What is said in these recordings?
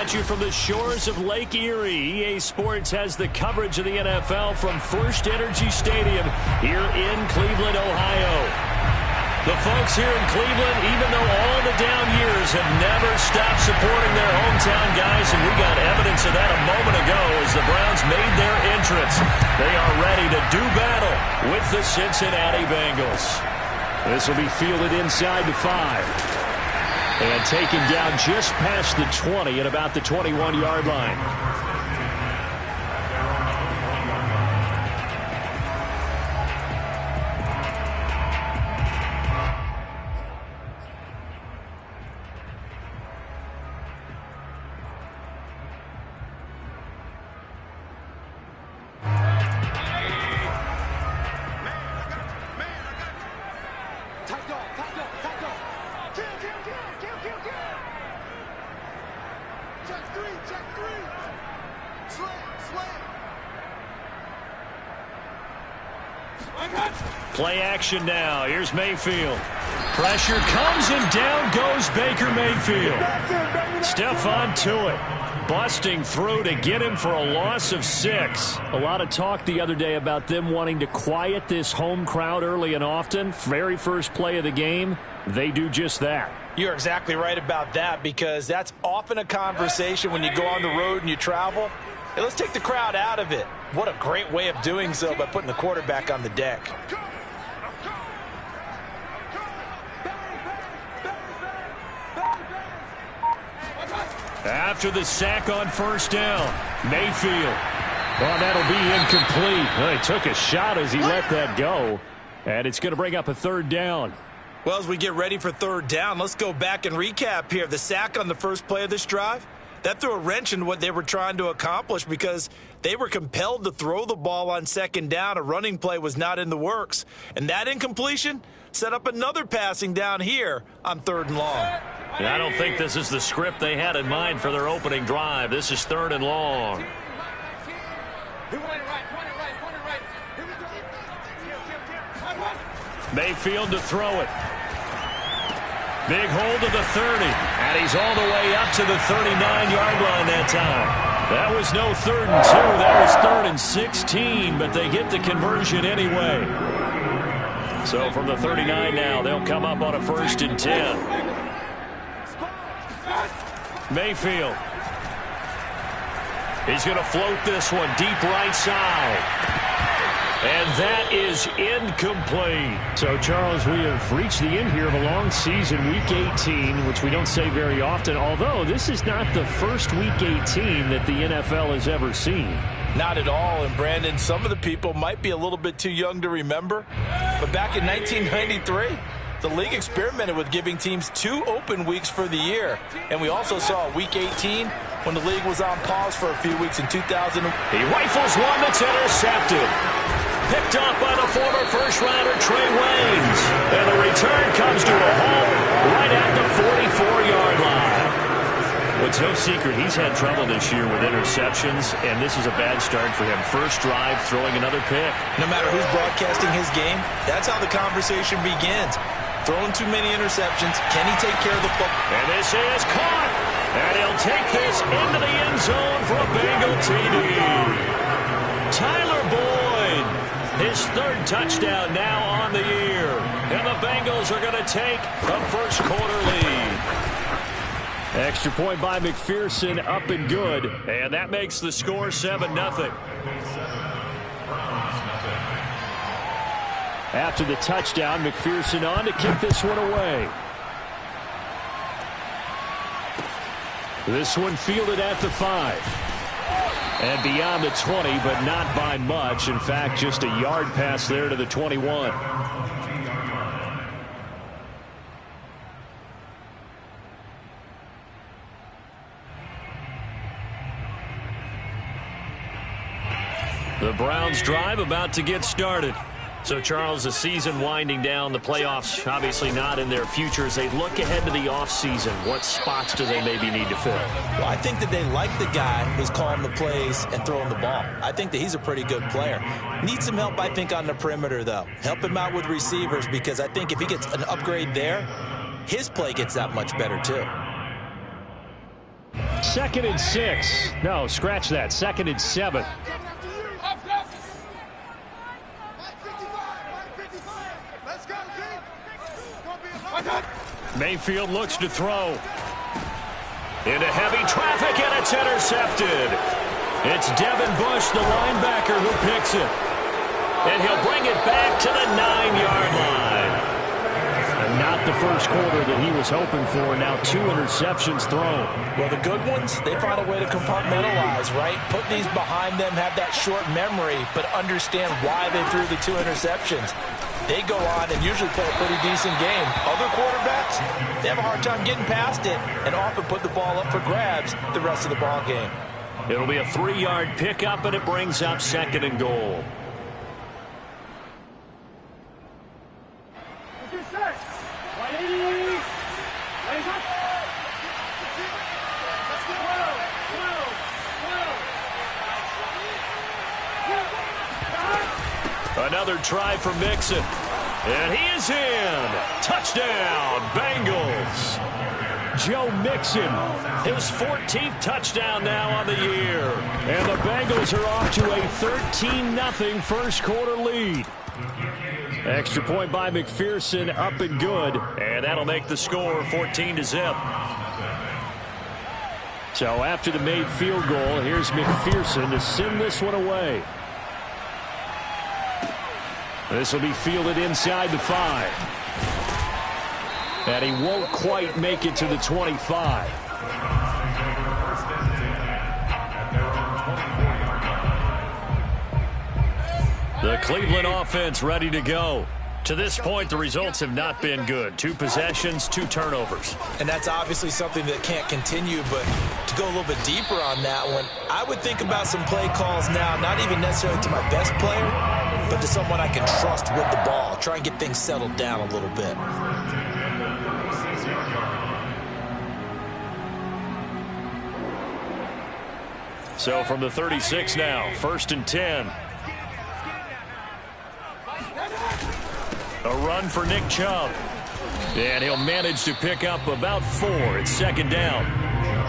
at you from the shores of Lake Erie. EA Sports has the coverage of the NFL from First Energy Stadium here in Cleveland, Ohio. The folks here in Cleveland, even though all the down years, have never stopped supporting their hometown guys, and we got evidence of that a moment ago as the Browns made their entrance. They are ready to do battle with the Cincinnati Bengals. This will be fielded inside the 5. And taken down just past the 20 at about the 21-yard line. Play action now. Here's Mayfield. Pressure comes and down goes Baker Mayfield. Stephon Tuitt busting through to get him for a loss of 6. A lot of talk the other day about them wanting to quiet this home crowd early and often. Very first play of the game, they do just that. You're exactly right about that, because that's often a conversation when you go on the road and you travel. Hey, let's take the crowd out of it. What a great way of doing so by putting the quarterback on the deck. After the sack on first down, Mayfield. Oh, that'll be incomplete. Well, he took a shot as he let that go, and it's going to bring up a third down. Well, as we get ready for third down, let's go back and recap here. The sack on the first play of this drive, that threw a wrench in what they were trying to accomplish because they were compelled to throw the ball on second down. A running play was not in the works. And that incompletion set up another passing down here on third and long. And I don't think this is the script they had in mind for their opening drive. This is third and long. Mayfield to throw it. Big hold to the 30. And he's all the way up to the 39-yard line that time. That was no 3rd and 2. That was 3rd and 16, but they get the conversion anyway. So from the 39 now, they'll come up on a 1st and 10. Mayfield. He's going to float this one deep right side. And that is incomplete. So, Charles, we have reached the end here of a long season, Week 18, which we don't say very often, although this is not the first Week 18 that the NFL has ever seen. Not at all. And, Brandon, some of the people might be a little bit too young to remember, but back in 1993, the league experimented with giving teams 2 open weeks for the year. And we also saw Week 18 when the league was on pause for a few weeks in 2000. He rifles one that's intercepted. Picked off by the former first-rounder Trey Waynes. And the return comes to a halt right at the 44-yard line. Well, it's no secret he's had trouble this year with interceptions, and this is a bad start for him. First drive, throwing another pick. No matter who's broadcasting his game, that's how the conversation begins. Throwing too many interceptions. Can he take care of the football? And this is caught. And he'll take this into the end zone for a Bengal TD. Tyler Boyd, his 3rd touchdown now on the year. And the Bengals are going to take a first-quarter lead. Extra point by McPherson, up and good. And that makes the score 7-0. After the touchdown, McPherson on to kick this one away. This one fielded at the 5. And beyond the 20, but not by much. In fact, just a yard pass there to the 21. The Browns drive about to get started. So, Charles, the season winding down, the playoffs obviously not in their future. As they look ahead to the offseason, what spots do they maybe need to fill? Well, I think that they like the guy who's calling the plays and throwing the ball. I think that he's a pretty good player. Needs some help, I think, on the perimeter, though. Help him out with receivers, because I think if he gets an upgrade there, his play gets that much better, too. 2nd and 6. No, scratch that. 2nd and 7. Mayfield looks to throw. Into heavy traffic, and it's intercepted. It's Devin Bush, the linebacker, who picks it. And he'll bring it back to the 9-yard line. And not the first quarter that he was hoping for. Now 2 interceptions thrown. Well, the good ones, they find a way to compartmentalize, right? Put these behind them, have that short memory, but understand why they threw the 2 interceptions. They go on and usually play a pretty decent game. Other quarterbacks, they have a hard time getting past it and often put the ball up for grabs the rest of the ball game. It'll be a 3-yard pickup, and it brings up 2nd and goal. Another try for Mixon. And he is in. Touchdown, Bengals. Joe Mixon, his 14th touchdown now on the year. And the Bengals are off to a 13-0 first quarter lead. Extra point by McPherson, up and good. And that'll make the score 14-0. So after the made field goal, here's McPherson to send this one away. This will be fielded inside the 5. And he won't quite make it to the 25. The Cleveland offense ready to go. To this point, the results have not been good. 2 possessions, 2 turnovers. And that's obviously something that can't continue, but to go a little bit deeper on that one, I would think about some play calls now, not even necessarily to my best player, but to someone I can trust with the ball. Try and get things settled down a little bit. So from the 36 now, 1st and 10. A run for Nick Chubb. And he'll manage to pick up about 4. It's 2nd down.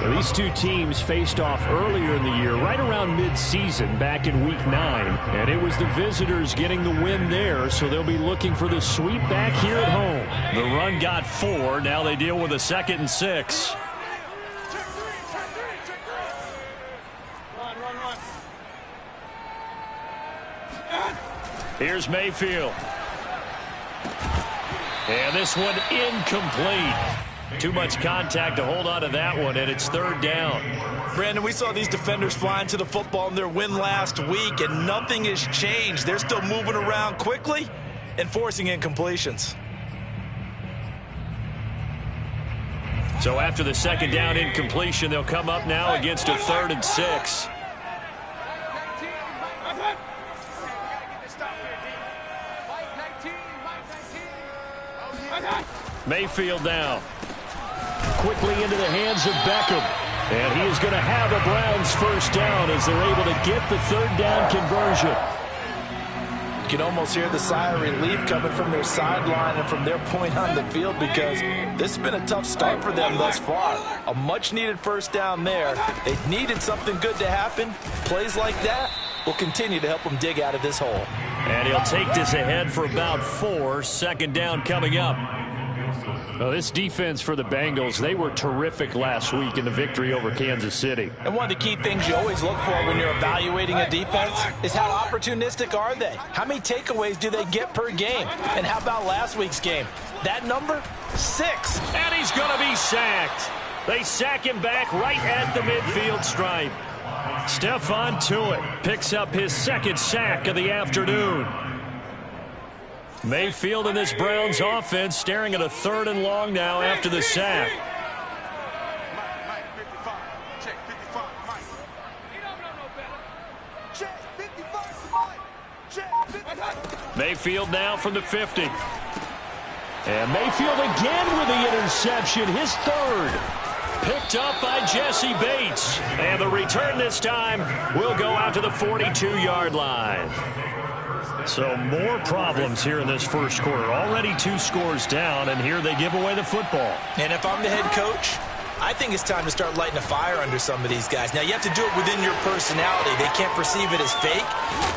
Well, these 2 teams faced off earlier in the year, right around mid-season, back in Week 9. And it was the visitors getting the win there, so they'll be looking for the sweep back here at home. The run got 4. Now they deal with a 2nd and 6. Here's Mayfield. And this one incomplete. Too much contact to hold on to that one, and it's 3rd down. Brandon, we saw these defenders flying to the football in their win last week, and nothing has changed. They're still moving around quickly and forcing incompletions. So after the 2nd down incompletion, they'll come up now against a 3rd and 6. Mayfield now. Quickly into the hands of Beckham. And he is going to have a Browns 1st down as they're able to get the 3rd down conversion. You can almost hear the sigh of relief coming from their sideline and from their point on the field because this has been a tough start for them thus far. A much-needed 1st down there. They needed something good to happen. Plays like that will continue to help them dig out of this hole. And he'll take this ahead for about 4. 2nd down coming up. Well, this defense for the Bengals, they were terrific last week in the victory over Kansas City. And one of the key things you always look for when you're evaluating a defense is how opportunistic are they? How many takeaways do they get per game? And how about last week's game? That number, 6. And he's going to be sacked. They sack him back right at the midfield stripe. Stephon Tuitt picks up his 2nd sack of the afternoon. Mayfield and this Browns offense staring at a 3rd and long now after the sack. Mayfield now from the 50. And Mayfield again with the interception, his 3rd. Picked up by Jesse Bates. And the return this time will go out to the 42-yard line. So more problems here in this first quarter. Already 2 scores down, and here they give away the football. And if I'm the head coach, I think it's time to start lighting a fire under some of these guys. Now, you have to do it within your personality. They can't perceive it as fake.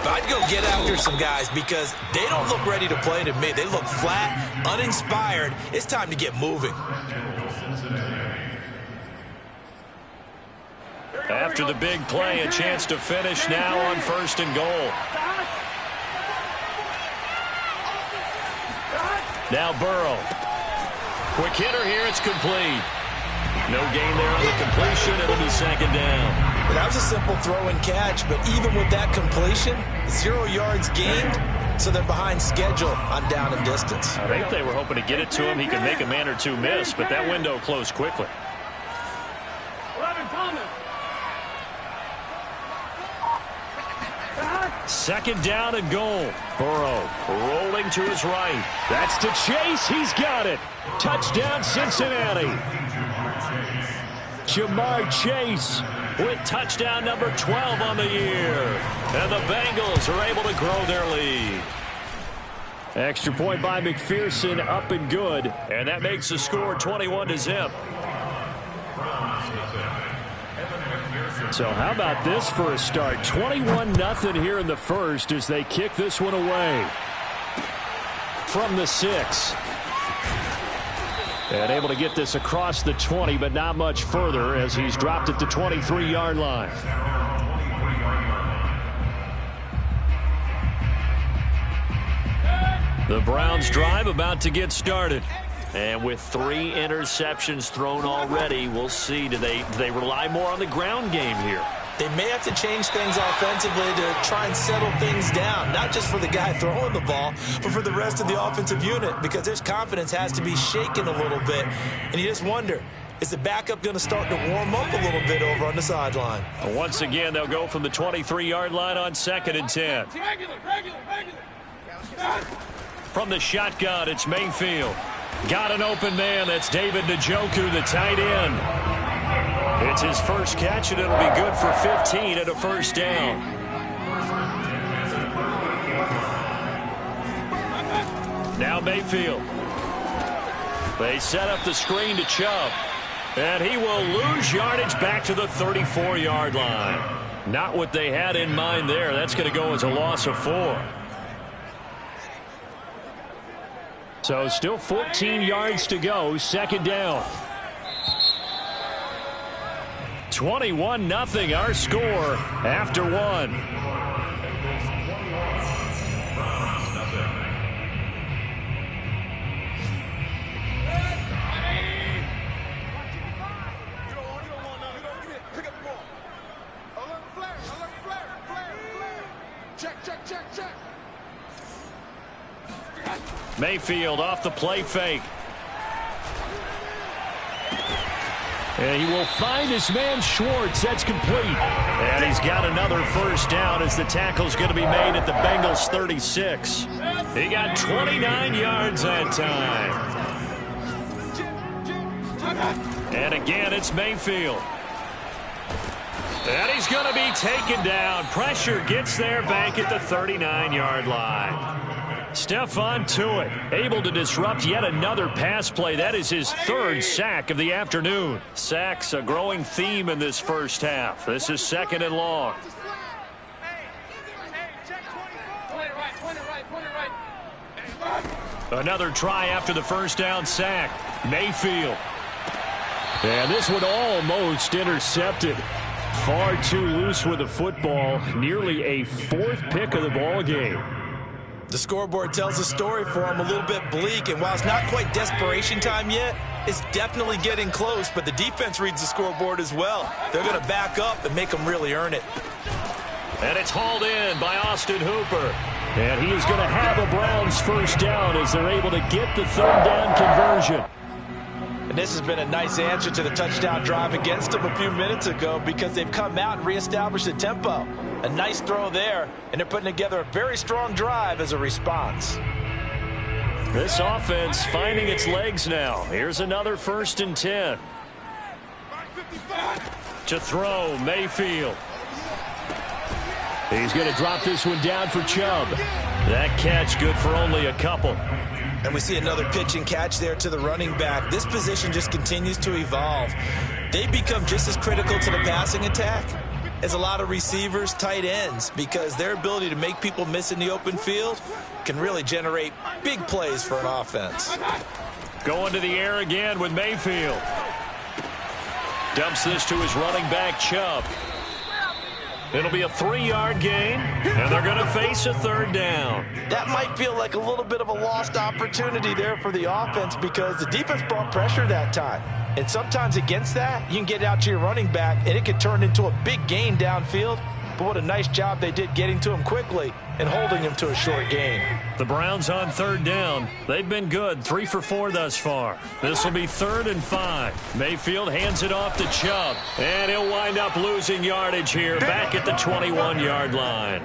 But I'd go get after some guys because they don't look ready to play to me. They look flat, uninspired. It's time to get moving. After the big play, a chance to finish now on 1st and goal. Now Burrow. Quick hitter here. It's complete. No gain there on the completion. It'll be 2nd down. That was a simple throw and catch, but even with that completion, 0 yards gained, so they're behind schedule on down and distance. I think they were hoping to get it to him. He could make a man or two miss, but that window closed quickly. Second down and goal. Burrow rolling to his right. That's to Chase. He's got it. Touchdown, Cincinnati. Jamar Chase with touchdown number 12 on the year. And the Bengals are able to grow their lead. Extra point by McPherson, up and good. And that makes the score 21-0. So how about this for a start? 21-0 here in the first as they kick this one away. From the 6. And able to get this across the 20, but not much further as he's dropped at the 23-yard line. The Browns drive about to get started. And with 3 interceptions thrown already, we'll see. Do they rely more on the ground game here? They may have to change things offensively to try and settle things down, not just for the guy throwing the ball, but for the rest of the offensive unit, because their confidence has to be shaken a little bit. And you just wonder, is the backup going to start to warm up a little bit over on the sideline? Once again, they'll go from the 23-yard line on 2nd and 10. From the shotgun, it's Mayfield. Got an open man. That's David Njoku, the tight end. It's his first catch, and it'll be good for 15 at a 1st down. Now Mayfield. They set up the screen to Chubb. And he will lose yardage back to the 34-yard line. Not what they had in mind there. That's going to go as a loss of 4. So still 14 yards to go. 2nd down. 21-0 our score after 1. Mayfield off the play fake. And he will find his man Schwartz. That's complete. And he's got another 1st down as the tackle's going to be made at the Bengals 36. He got 29 yards that time. And again, it's Mayfield. And he's going to be taken down. Pressure gets there back at the 39-yard line. Stephon Tuitt able to disrupt yet another pass play. That is his 3rd sack of the afternoon. Sacks a growing theme in this first half. This is 2nd and long. Another try after the 1st down sack. Mayfield. And this one almost intercepted. Far too loose with the football. Nearly a 4th pick of the ball game. The scoreboard tells a story for him, a little bit bleak, and while it's not quite desperation time yet, it's definitely getting close, but the defense reads the scoreboard as well. They're going to back up and make them really earn it. And it's hauled in by Austin Hooper. And he is going to have a Browns 1st down as they're able to get the 3rd down conversion. And this has been a nice answer to the touchdown drive against them a few minutes ago because they've come out and reestablished the tempo. A nice throw there, and they're putting together a very strong drive as a response. This offense finding its legs now. Here's another 1st and 10. To throw, Mayfield. He's going to drop this one down for Chubb. That catch good for only a couple. And we see another pitch and catch there to the running back. This position just continues to evolve. they become just as critical to the passing attack as a lot of receivers, tight ends, because their ability to make people miss in the open field can really generate big plays for an offense. Going to the air again with Mayfield. Dumps this to his running back, Chubb. It'll be a 3-yard gain, and they're going to face a 3rd down. That might feel like a little bit of a lost opportunity there for the offense because the defense brought pressure that time. And sometimes against that, you can get out to your running back, and it could turn into a big gain downfield. But what a nice job they did getting to him quickly and holding him to a short gain. The Browns on 3rd down. They've been good, 3 for 4 thus far. This will be 3rd and 5. Mayfield hands it off to Chubb, and he'll wind up losing yardage here back at the 21-yard line.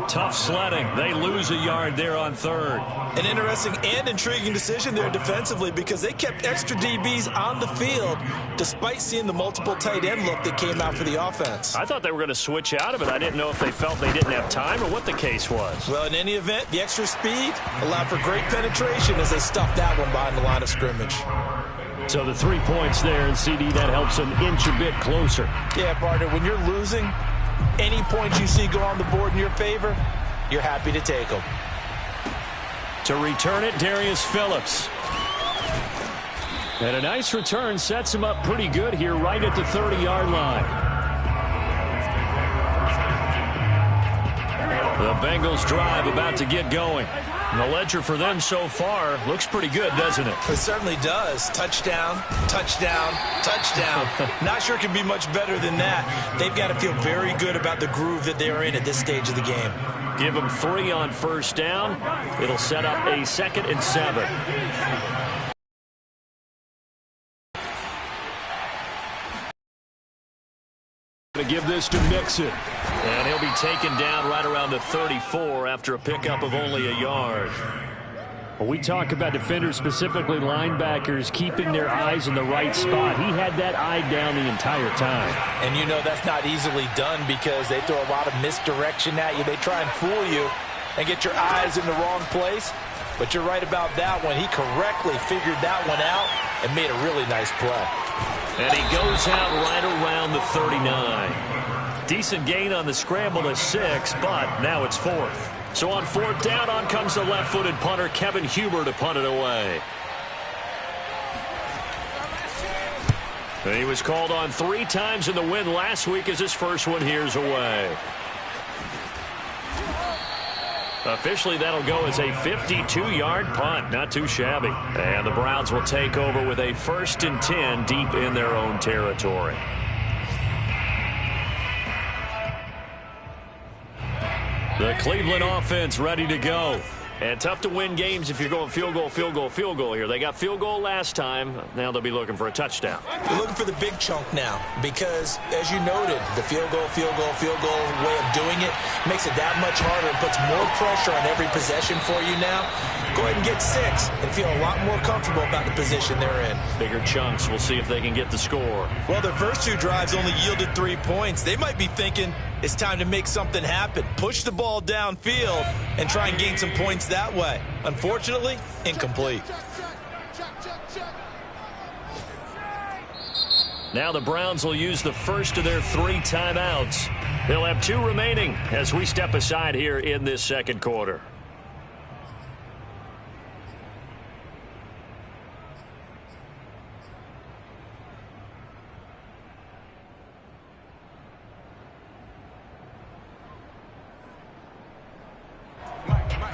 Tough sledding. They lose a yard there on 3rd. An interesting and intriguing decision there defensively because they kept extra DBs on the field despite seeing the multiple tight end look that came out for the offense. I thought they were going to switch out of it. I didn't know if they felt they didn't have time or what the case was. Well, in any event, the extra speed allowed for great penetration as they stuffed that one behind the line of scrimmage. So the 3 points there, and CD, that helps them inch a bit closer. Yeah, partner, when you're losing, any points you see go on the board in your favor, you're happy to take them. To return it, Darius Phillips. And a nice return sets him up pretty good here right at the 30-yard line. The Bengals drive about to get going. And the ledger for them so far looks pretty good, doesn't it? It certainly does. Touchdown, touchdown, touchdown. Not sure it can be much better than that. They've got to feel very good about the groove that they're in at this stage of the game. Give them 3 on 1st down. It'll set up a 2nd and 7. To give this to Mixon. And he'll be taken down right around the 34 after a pickup of only a yard. When we talk about defenders, specifically linebackers, keeping their eyes in the right spot, he had that eye down the entire time. And you know that's not easily done because they throw a lot of misdirection at you. They try and fool you and get your eyes in the wrong place. But you're right about that one. He correctly figured that one out and made a really nice play. And he goes out right around the 39. Decent gain on the scramble to 6, but now it's 4th. So on 4th down, on comes the left-footed punter, Kevin Huber, to punt it away. And he was called on 3 times in the win last week as his first one here's away. Officially, that'll go as a 52-yard punt. Not too shabby. And the Browns will take over with a 1st and 10 deep in their own territory. The Cleveland offense ready to go. And tough to win games if you're going field goal, field goal, field goal here. They got field goal last time. Now they'll be looking for a touchdown. They're looking for the big chunk now because, as you noted, the field goal way of doing it makes it that much harder and puts more pressure on every possession for you now. Go ahead and get 6 and feel a lot more comfortable about the position they're in. Bigger chunks. We'll see if they can get the score. Well, their first 2 drives only yielded 3 points. They might be thinking it's time to make something happen. Push the ball downfield and try and gain some points that way. Unfortunately, incomplete. Now the Browns will use the first of their 3 timeouts. They'll have 2 remaining as we step aside here in this second quarter.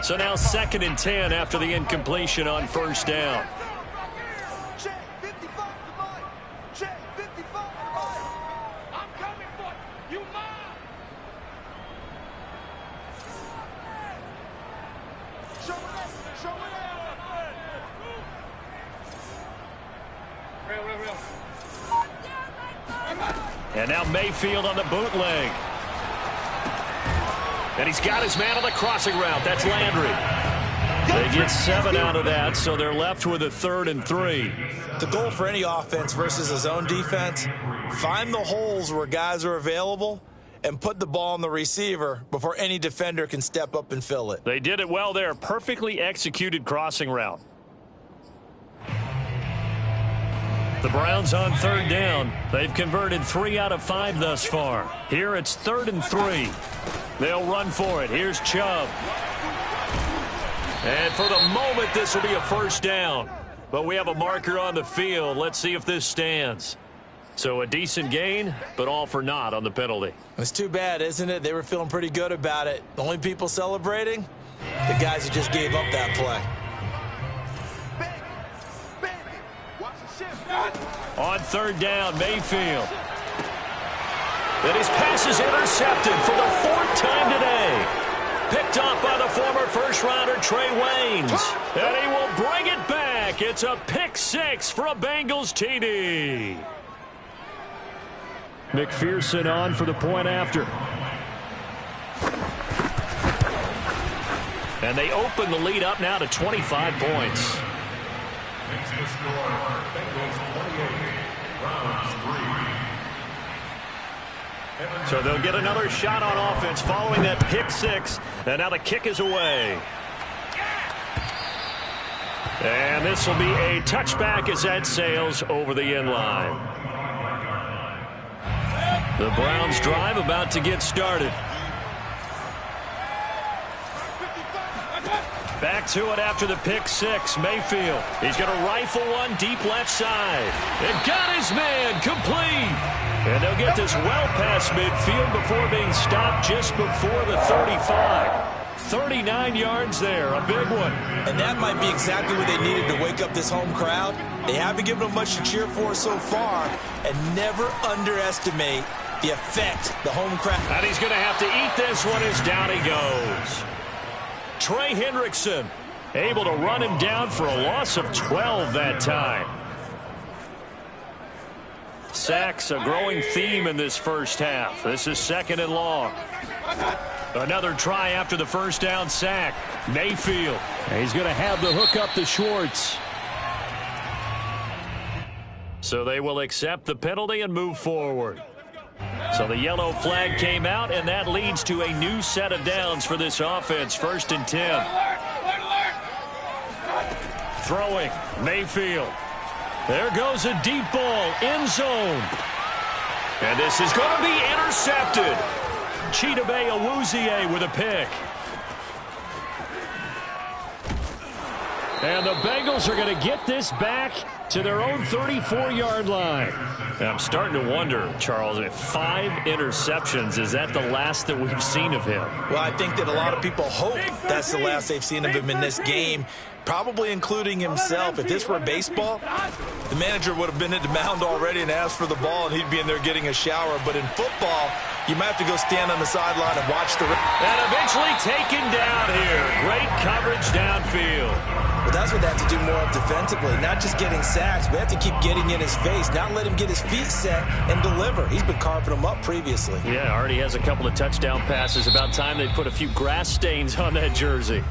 So now 2nd and 10 after the incompletion on 1st down. And now Mayfield on the bootleg. And he's got his man on the crossing route. That's Landry. They get 7 out of that, so they're left with a 3rd and 3. The goal for any offense versus a zone defense, find the holes where guys are available and put the ball on the receiver before any defender can step up and fill it. They did it well there. Perfectly executed crossing route. The Browns on third down. They've converted 3 out of 5 thus far. Here it's 3rd and 3. They'll run for it. Here's Chubb. And for the moment, this will be a first down. But we have a marker on the field. Let's see if this stands. So a decent gain, but all for naught on the penalty. It's too bad, isn't it? They were feeling pretty good about it. The only people celebrating? The guys who just gave up that play. On third down, Mayfield. And his pass is intercepted for the 4th time today. Picked off by the former first-rounder Trey Waynes. And he will bring it back. It's a pick 6 for a Bengals TD. McPherson on for the point after. And they open the lead up now to 25 points. So they'll get another shot on offense following that pick 6. And now the kick is away. And this will be a touchback as that sails over the end line. The Browns drive about to get started. Back to it after the pick 6. Mayfield. He's going to rifle one deep left side. And got his man complete. And they'll get this well past midfield before being stopped just before the 35. 39 yards there, a big one. And that might be exactly what they needed to wake up this home crowd. They haven't given them much to cheer for so far. And never underestimate the effect the home crowd. And he's going to have to eat this one as down he goes. Trey Hendrickson able to run him down for a loss of 12 that time. Sacks, a growing theme in this first half. This is 2nd and long. Another try after the first down sack. Mayfield. He's going to have the hook up to Schwartz. So they will accept the penalty and move forward. So the yellow flag came out, and that leads to a new set of downs for this offense. 1st and 10. Throwing, Mayfield. There goes a deep ball, end zone. And this is going to be intercepted. Chidobe Awuzie with a pick. And the Bengals are going to get this back to their own 34-yard line. And I'm starting to wonder, Charles, if 5 interceptions, is that the last that we've seen of him? Well, I think that a lot of people hope that's the last they've seen of him in this game, probably including himself. If this were baseball, the manager would have been at the mound already and asked for the ball, and he'd be in there getting a shower. But in football, you might have to go stand on the sideline and watch the... And eventually taken down here. Great coverage downfield. But that's what they have to do more of defensively, not just getting sacks. We have to keep getting in his face, not let him get his feet set and deliver. He's been carving them up previously. Yeah, already has a couple of touchdown passes. About time they put a few grass stains on that jersey.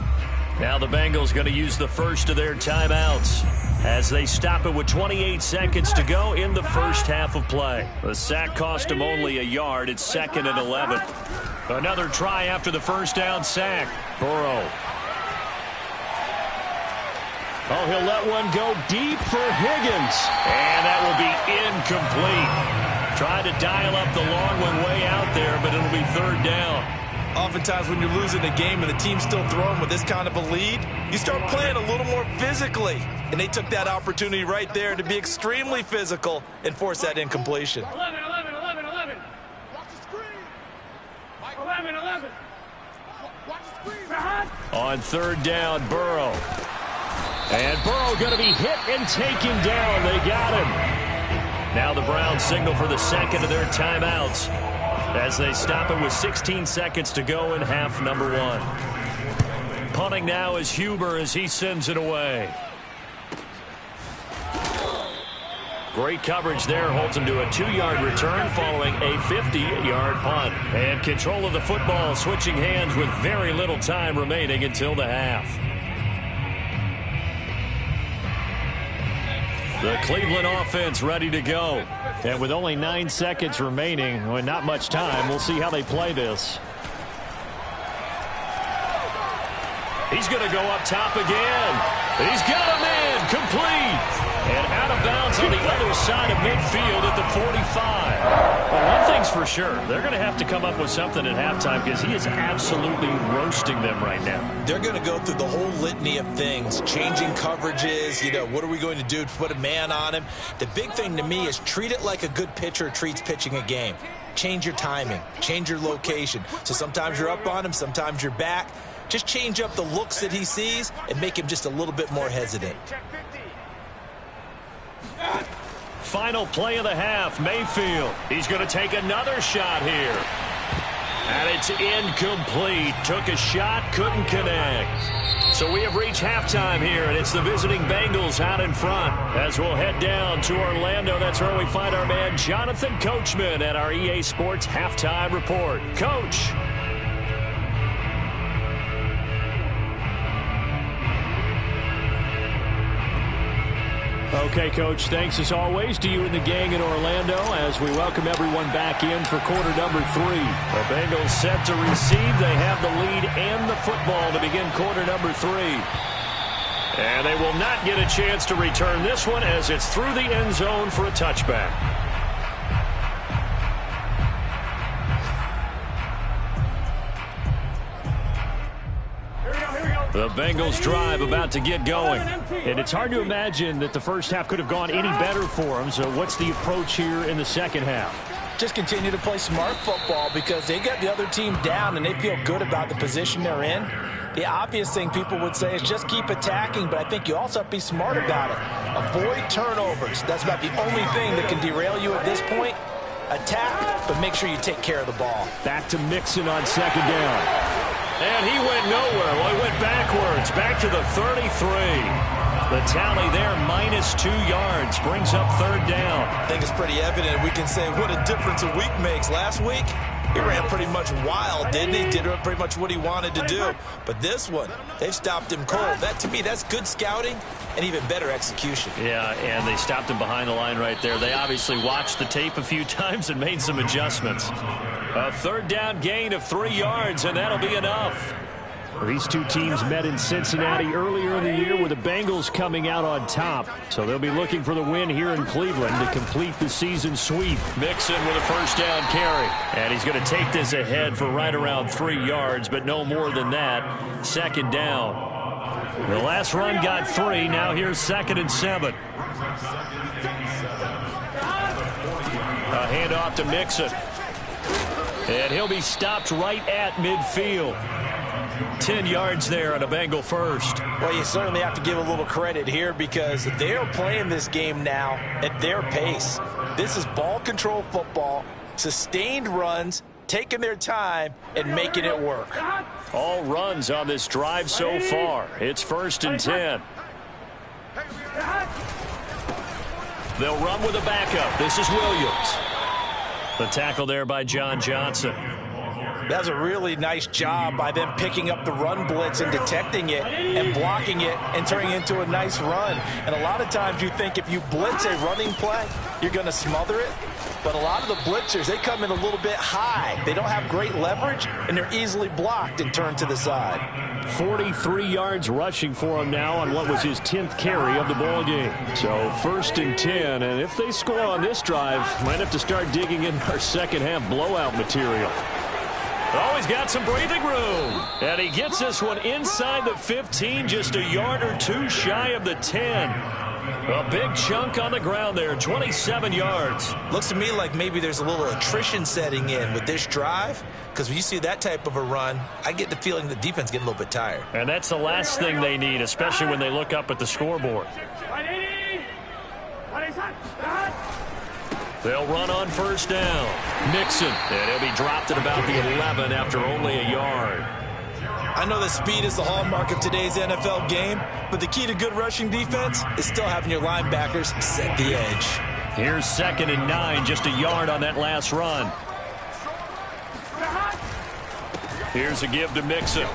Now the Bengals going to use the first of their timeouts as they stop it with 28 seconds to go in the first half of play. The sack cost him only a yard. It's 2nd and 11. Another try after the first down sack. Burrow. Oh, he'll let one go deep for Higgins. And that will be incomplete. Tried to dial up the long one way out there, but it'll be 3rd down. Oftentimes when you're losing a game and the team's still throwing with this kind of a lead, you start playing a little more physically. And they took that opportunity right there to be extremely physical and force that incompletion. 11. Watch the screen. 11. Watch the screen. On 3rd down, Burrow. And Burrow going to be hit and taken down. They got him. Now the Browns signal for the 2nd of their timeouts as they stop it with 16 seconds to go in half number 1. Punting now is Huber as he sends it away. Great coverage there, holds him to a 2-yard return following a 50-yard punt. And control of the football switching hands with very little time remaining until the half. The Cleveland offense ready to go. And with only 9 seconds remaining, well, not much time, we'll see how they play this. He's going to go up top again. He's got a man complete. And out of bounds on the other side. 45. Well, one thing's for sure. They're going to have to come up with something at halftime because he is absolutely roasting them right now. They're going to go through the whole litany of things, changing coverages, what are we going to do to put a man on him? The big thing to me is treat it like a good pitcher treats pitching a game. Change your timing, change your location. So sometimes you're up on him, sometimes you're back. Just change up the looks that he sees and make him just a little bit more hesitant. Final play of the half, Mayfield. He's going to take another shot here. And it's incomplete. Took a shot, couldn't connect. So we have reached halftime here, and it's the visiting Bengals out in front. As we'll head down to Orlando, that's where we find our man Jonathan Coachman at our EA Sports Halftime Report. Coach. Okay, Coach, thanks as always to you and the gang in Orlando as we welcome everyone back in for quarter number 3. The Bengals set to receive. They have the lead and the football to begin quarter number 3. And they will not get a chance to return this one as it's through the end zone for a touchback. The Bengals drive about to get going. And it's hard to imagine that the first half could have gone any better for them. So what's the approach here in the second half? Just continue to play smart football because they got the other team down and they feel good about the position they're in. The obvious thing people would say is just keep attacking, but I think you also have to be smart about it. Avoid turnovers. That's about the only thing that can derail you at this point. Attack, but make sure you take care of the ball. Back to Mixon on second down. And he went nowhere. Well, he went backwards, back to the 33. The tally there, -2 yards, brings up third down. I think it's pretty evident. We can say what a difference a week makes. Last week, he ran pretty much wild, didn't he? Did pretty much what he wanted to do. But this one, they've stopped him cold. That, to me, that's good scouting and even better execution. Yeah, and they stopped him behind the line right there. They obviously watched the tape a few times and made some adjustments. A third down gain of 3 yards, and that'll be enough. These two teams met in Cincinnati earlier in the year with the Bengals coming out on top. So they'll be looking for the win here in Cleveland to complete the season sweep. Mixon with a first down carry. And he's going to take this ahead for right around 3 yards, but no more than that. Second down. The last run got 3. Now here's 2nd and 7. A handoff to Mixon. And he'll be stopped right at midfield. 10 yards there on a Bengal first. Well, you certainly have to give a little credit here because they are playing this game now at their pace. This is ball control football, sustained runs, taking their time and making it work. All runs on this drive so far. It's 1st and 10. They'll run with a backup. This is Williams. The tackle there by John Johnson. That's a really nice job by them picking up the run blitz and detecting it and blocking it and turning it into a nice run. And a lot of times you think if you blitz a running play, you're going to smother it. But a lot of the blitzers, they come in a little bit high. They don't have great leverage, and they're easily blocked and turned to the side. 43 yards rushing for him now on what was his 10th carry of the ball game. So 1st and 10, and if they score on this drive, might have to start digging in our second half blowout material. Oh, he's got some breathing room. And he gets this one inside the 15, just a yard or two shy of the 10. A big chunk on the ground there, 27 yards. Looks to me like maybe there's a little attrition setting in with this drive, because when you see that type of a run, I get the feeling the defense getting a little bit tired. And that's the last thing they need, especially when they look up at the scoreboard. They'll run on 1st down. Mixon, and he'll be dropped at about the 11 after only a yard. I know that speed is the hallmark of today's NFL game, but the key to good rushing defense is still having your linebackers set the edge. Here's 2nd and 9, just a yard on that last run. Here's a give to Mixon.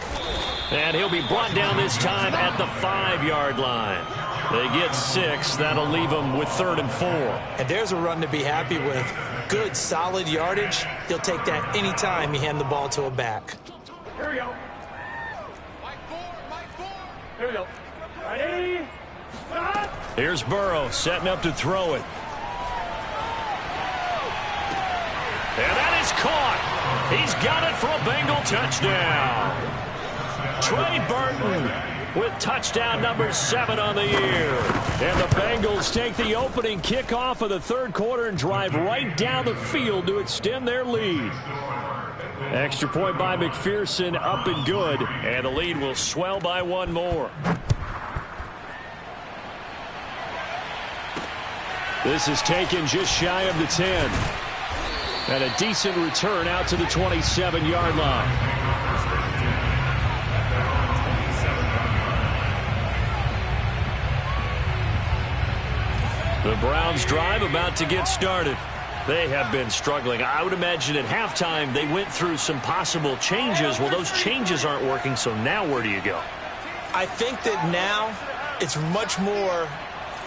And he'll be brought down this time at the 5-yard line. They get 6. That'll leave them with 3rd and 4. And there's a run to be happy with. Good, solid yardage. He'll take that any time you hand the ball to a back. Here we go. Here we go. Ready? Here's Burrow setting up to throw it. is caught. He's got it for a Bengal touchdown. Trey Burton with touchdown number 7 on the year. And the Bengals take the opening kickoff of the third quarter and drive right down the field to extend their lead. Extra point by McPherson, up and good. And the lead will swell by 1 more. This is taken just shy of the 10. And a decent return out to the 27-yard line. The Browns drive about to get started. They have been struggling. I would imagine at halftime they went through some possible changes. Well, those changes aren't working, so now where do you go? I think that now it's much more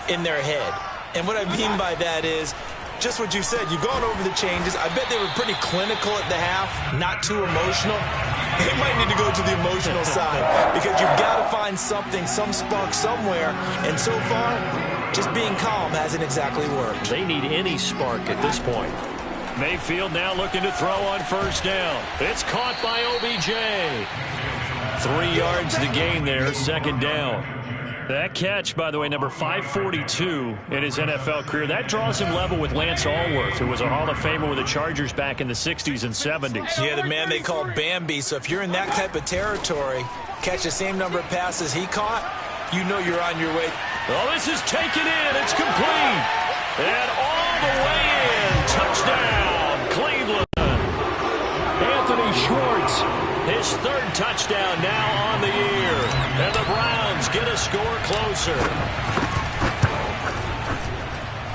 in their head. And what I mean by that is just what you said. You've gone over the changes. I bet they were pretty clinical at the half, not too emotional. They might need to go to the emotional side because you've got to find something, some spark somewhere. And so far, just being calm hasn't exactly worked. They need any spark at this point. Mayfield now looking to throw on first down. It's caught by OBJ. 3 yards to gain there, second down. That catch, by the way, number 542 in his NFL career, that draws him level with Lance Allworth, who was a Hall of Famer with the Chargers back in the 60s and 70s. Yeah, the man they call Bambi. So if you're in that type of territory, catch the same number of passes he caught, you know you're on your way. Oh, this is taken in. It's complete. And all the way in. Touchdown, Cleveland. Anthony Schwartz, his 3rd touchdown now on the year. And the Browns get a score closer.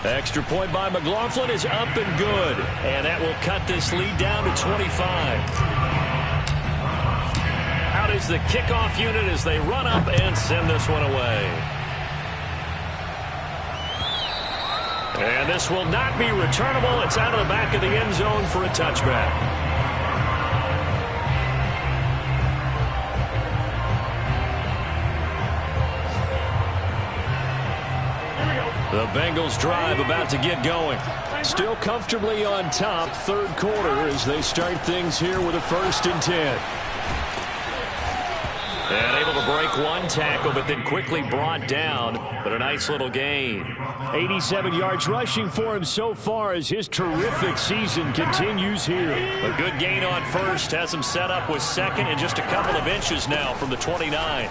Extra point by McLaughlin is up and good. And that will cut this lead down to 25. Out is the kickoff unit as they run up and send this one away. And this will not be returnable. It's out of the back of the end zone for a touchback. The Bengals drive about to get going. Still comfortably on top, third quarter as they start things here with a 1st and 10. And able to break one tackle, but then quickly brought down. But a nice little gain. 87 yards rushing for him so far as his terrific season continues here. A good gain on first has him set up with second and just a couple of inches now from the 29.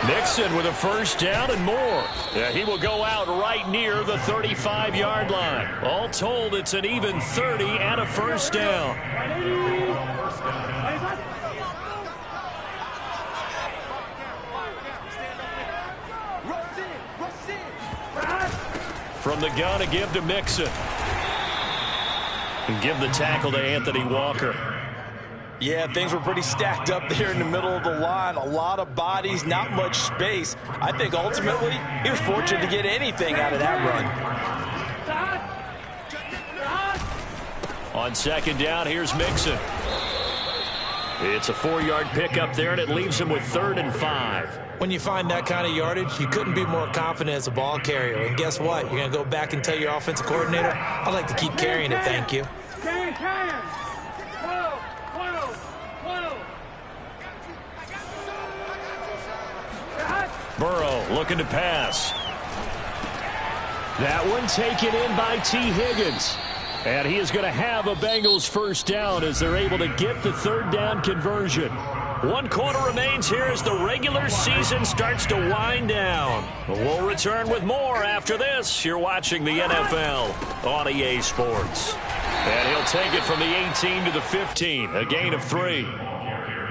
Nixon with a first down and more. Yeah, he will go out right near the 35-yard line. All told, it's an even 30 and a first down. From the gun, a give to Mixon. And give the tackle to Anthony Walker. Yeah, things were pretty stacked up there in the middle of the line. A lot of bodies, not much space. I think ultimately he was fortunate to get anything out of that run. On second down, here's Mixon. It's a 4-yard pickup there, and it leaves him with 3rd and 5. When you find that kind of yardage, you couldn't be more confident as a ball carrier. And guess what? You're going to go back and tell your offensive coordinator, I'd like to keep carrying it, thank you. Burrow looking to pass. That one taken in by T. Higgins. And he is going to have a Bengals first down as they're able to get the 3rd down conversion. 1 quarter remains here as the regular season starts to wind down. We'll return with more after this. You're watching the NFL on EA Sports. And he'll take it from the 18 to the 15, a gain of 3.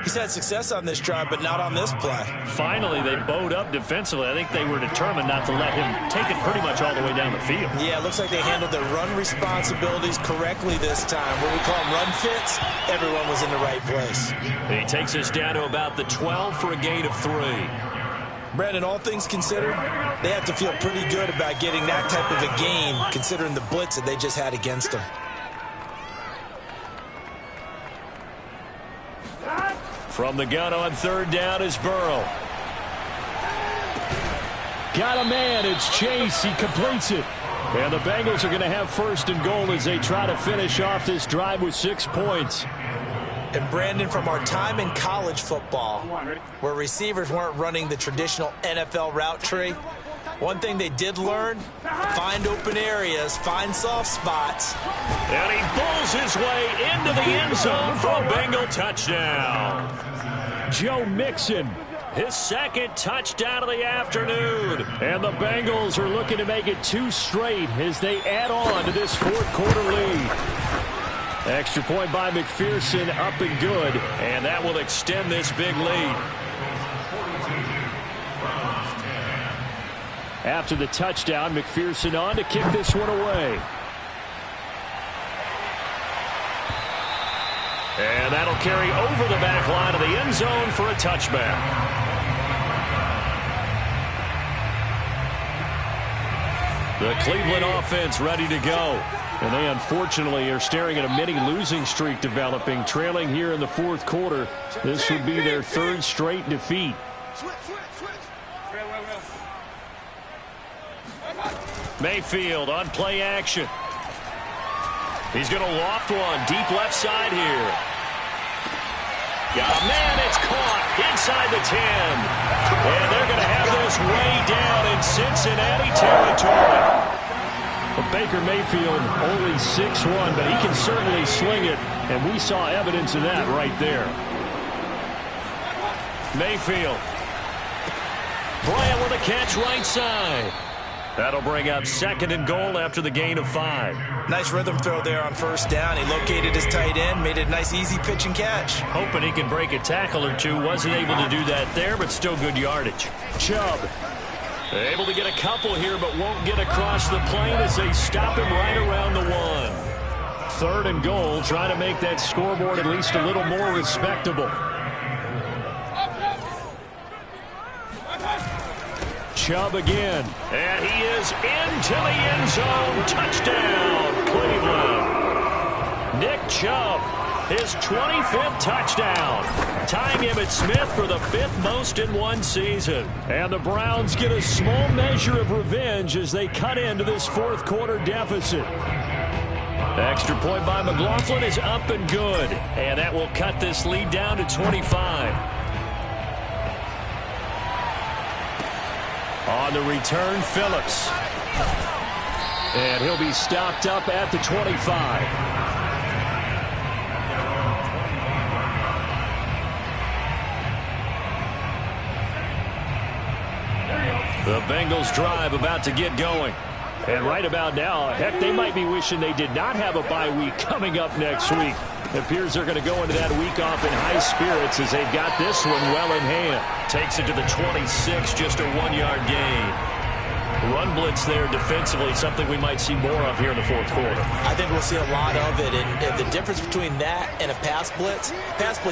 He's had success on this drive, but not on this play. Finally, they bowed up defensively. I think they were determined not to let him take it pretty much all the way down the field. Yeah, it looks like they handled their run responsibilities correctly this time. What we call them run fits, everyone was in the right place. He takes us down to about the 12 for a gain of 3. Brandon, all things considered, they have to feel pretty good about getting that type of a game, considering the blitz that they just had against them. From the gun on 3rd down is Burrow. Got a man. It's Chase. He completes it. And the Bengals are going to have first and goal as they try to finish off this drive with 6 points. And Brandon, from our time in college football, where receivers weren't running the traditional NFL route tree, one thing they did learn, find open areas, find soft spots. And he pulls his way into the end zone for a Bengal touchdown. Joe Mixon, his second touchdown of the afternoon. And the Bengals are looking to make it 2 straight as they add on to this fourth-quarter lead. Extra point by McPherson, up and good, and that will extend this big lead. After the touchdown, McPherson on to kick this one away. And that'll carry over the back line of the end zone for a touchback. The Cleveland offense ready to go. And they unfortunately are staring at a mini losing streak developing, trailing here in the fourth quarter. This would be their 3rd straight defeat. Mayfield on play action. He's going to loft one deep left side here. Yeah, man, it's caught inside the 10. And they're going to have this way down in Cincinnati territory. But Baker Mayfield only 6'1", but he can certainly sling it, and we saw evidence of that right there. Mayfield. Bryant with a catch right side. That'll bring up 2nd and goal after the gain of 5. Nice rhythm throw there on first down. He located his tight end, made it a nice easy pitch and catch. Hoping he can break a tackle or two. Wasn't able to do that there, but still good yardage. Chubb. Able to get a couple here, but won't get across the plane as they stop him right around the 1. 3rd and goal, trying to make that scoreboard at least a little more respectable. Chubb again, and he is into the end zone. Touchdown, Cleveland. Nick Chubb, his 25th touchdown, tying Emmitt Smith for the 5th most in one season. And the Browns get a small measure of revenge as they cut into this fourth quarter deficit. Extra point by McLaughlin is up and good, and that will cut this lead down to 25. On the return, Phillips. And he'll be stopped up at the 25. The Bengals drive about to get going. And right about now, heck, they might be wishing they did not have a bye week coming up next week. It appears they're going to go into that week off in high spirits as they've got this one well in hand. Takes it to the 26, just a 1-yard gain. Run blitz there defensively, something we might see more of here in the fourth quarter. I think we'll see a lot of it, and the difference between that and a pass blitz,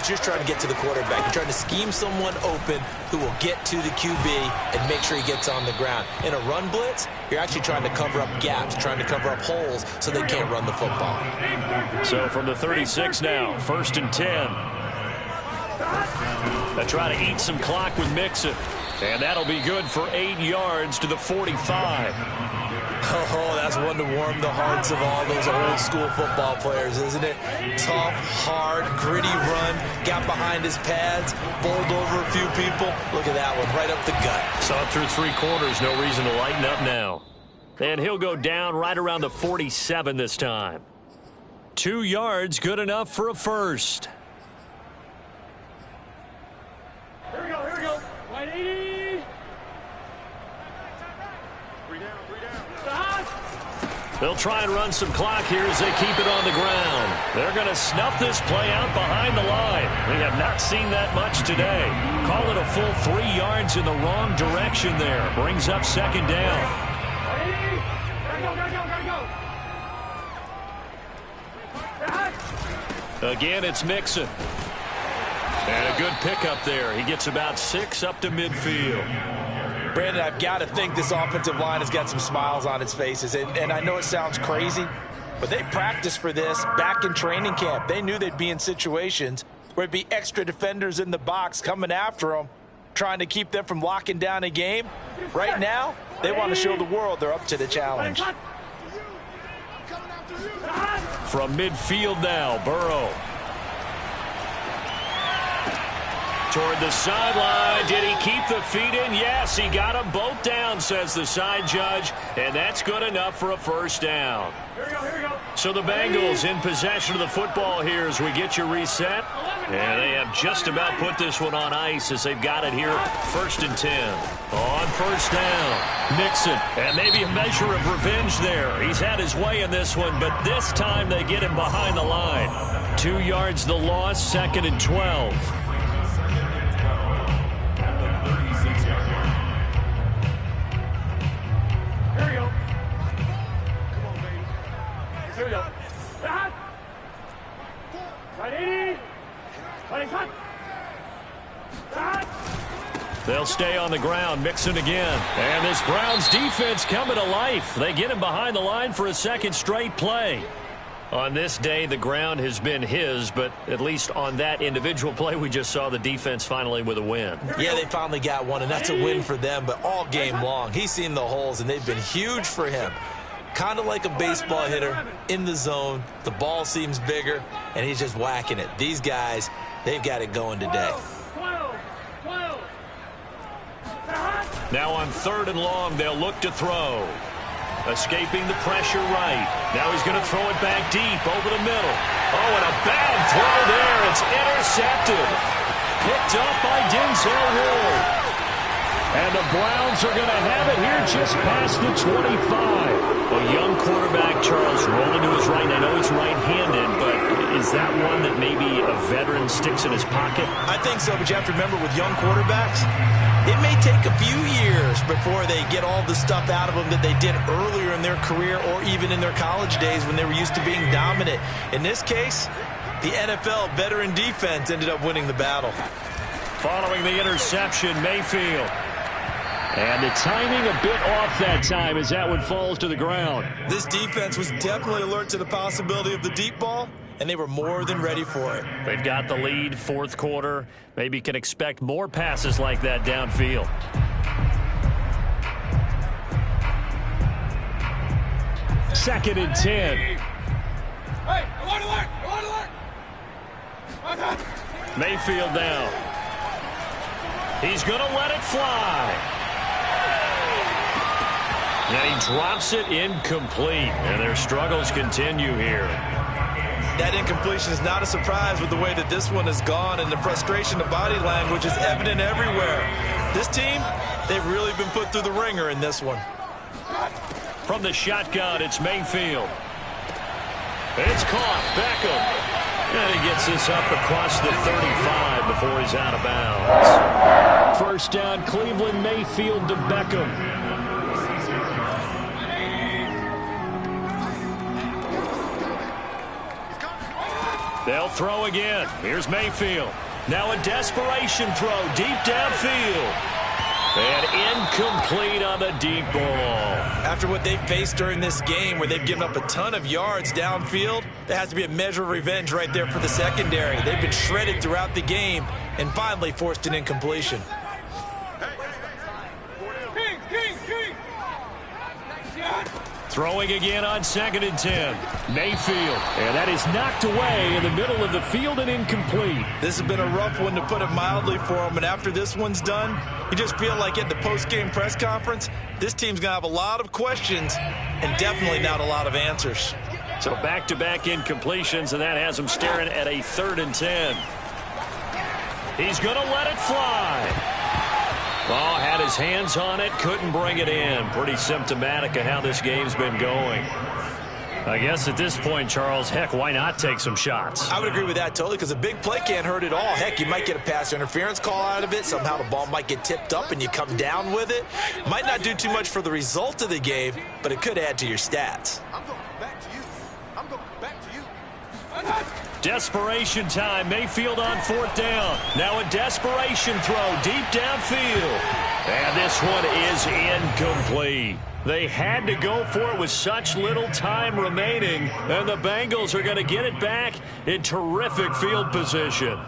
you're trying to get to the quarterback. You're trying to scheme someone open who will get to the QB and make sure he gets on the ground. In a run blitz, you're actually trying to cover up gaps, trying to cover up holes so they can't run the football. So from the 36 now, 1st and 10. They try to eat some clock with Mixon. And that'll be good for 8 yards to the 45. Oh, that's one to warm the hearts of all those old school football players, isn't it? Tough, hard, gritty run. Got behind his pads, bowled over a few people. Look at that one, right up the gut. Saw through 3 quarters, no reason to lighten up now. And he'll go down right around the 47 this time. 2 yards, good enough for a first. Here we go, here we go. 180. 3 down, 3 down. They'll try and run some clock here as they keep it on the ground. They're going to snuff this play out behind the line. We have not seen that much today. Call it a full 3 yards in the wrong direction there. Brings up 2nd down. Again, it's Mixon. And a good pickup there. He gets about 6 up to midfield. Brandon, I've got to think this offensive line has got some smiles on its faces. And I know it sounds crazy, but they practiced for this back in training camp. They knew they'd be in situations where it'd be extra defenders in the box coming after them, trying to keep them from locking down a game. Right now, they want to show the world they're up to the challenge. From midfield now, Burrow. Toward the sideline. Did he keep the feet in? Yes, he got them both down, says the side judge. And that's good enough for a first down. Here we go, here we go. So the Bengals in possession of the football here as we get you reset. And they have just about put this one on ice as they've got it here. 1st and 10. On first down, Mixon. And maybe a measure of revenge there. He's had his way in this one, but this time they get him behind the line. 2 yards the loss, 2nd and 12. Here we go. Come on, baby. Here we go. Right 80. Right hot. They'll stay on the ground. Mixon again. And this Browns defense coming to life. They get him behind the line for a second straight play. On this day, the ground has been his, but at least on that individual play, we just saw the defense finally with a win. Yeah, they finally got one, and that's a win for them, but all game long, he's seen the holes, and they've been huge for him. Kind of like a baseball hitter in the zone. The ball seems bigger, and he's just whacking it. These guys, they've got it going today. 12. Now on 3rd and long, they'll look to throw. Escaping the pressure right. Now he's going to throw it back deep over the middle. Oh, and a bad throw there. It's intercepted. Picked up by Denzel Ward. And the Browns are going to have it here just past the 25. A young quarterback, Charles, rolling to his right. I know he's right-handed, but is that one that maybe a veteran sticks in his pocket? I think so, but you have to remember with young quarterbacks, it may take a few years before they get all the stuff out of them that they did earlier in their career or even in their college days when they were used to being dominant. In this case, the NFL veteran defense ended up winning the battle. Following the interception, Mayfield. And the timing a bit off that time as that one falls to the ground. This defense was definitely alert to the possibility of the deep ball, and they were more than ready for it. They've got the lead, 4th quarter. Maybe can expect more passes like that downfield. Second and 10. Hey, I want to work. Mayfield down. He's going to let it fly. And he drops it incomplete. And their struggles continue here. That incompletion is not a surprise with the way that this one has gone, and the frustration of body language is evident everywhere. This team, they've really been put through the ringer in this one. From the shotgun, it's Mayfield. It's caught. Beckham. And he gets this up across the 35 before he's out of bounds. First down, Cleveland. Mayfield to Beckham. They'll throw again. Here's Mayfield. Now a desperation throw deep downfield. And incomplete on the deep ball. After what they've faced during this game where they've given up a ton of yards downfield, there has to be a measure of revenge right there for the secondary. They've been shredded throughout the game and finally forced an incompletion. King. Throwing again on 2nd and 10. Mayfield. And that is knocked away in the middle of the field and incomplete. This has been a rough one, to put it mildly, for him. And after this one's done, you just feel like at the post-game press conference, this team's going to have a lot of questions and definitely not a lot of answers. So back-to-back incompletions, and that has him staring at a 3rd and 10. He's going to let it fly. Oh, had his hands on it, couldn't bring it in. Pretty symptomatic of how this game's been going. I guess at this point, Charles, heck, why not take some shots? I would agree with that totally, because a big play can't hurt at all. Heck, you might get a pass interference call out of it. Somehow the ball might get tipped up and you come down with it. Might not do too much for the result of the game, but it could add to your stats. I'm going back to you. Desperation time. Mayfield on 4th down. Now a desperation throw deep downfield. And this one is incomplete. They had to go for it with such little time remaining. And the Bengals are going to get it back in terrific field position.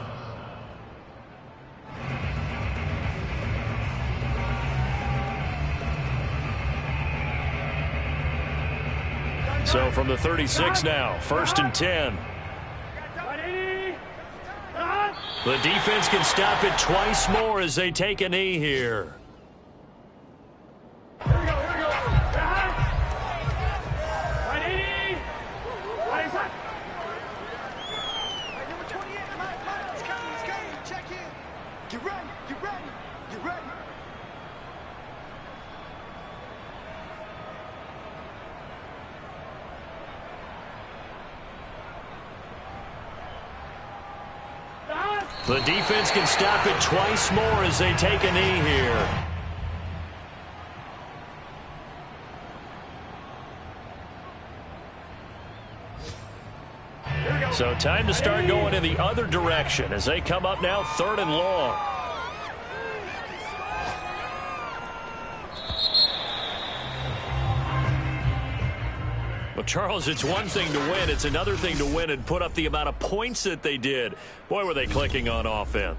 So from the 36 now, 1st and 10. The defense can stop it twice more as they take a knee here. The defense can stop it twice more as they take a knee here. So time to start going in the other direction as they come up now 3rd and long. Well, Charles, it's one thing to win. It's another thing to win and put up the amount of points that they did. Boy, were they clicking on offense.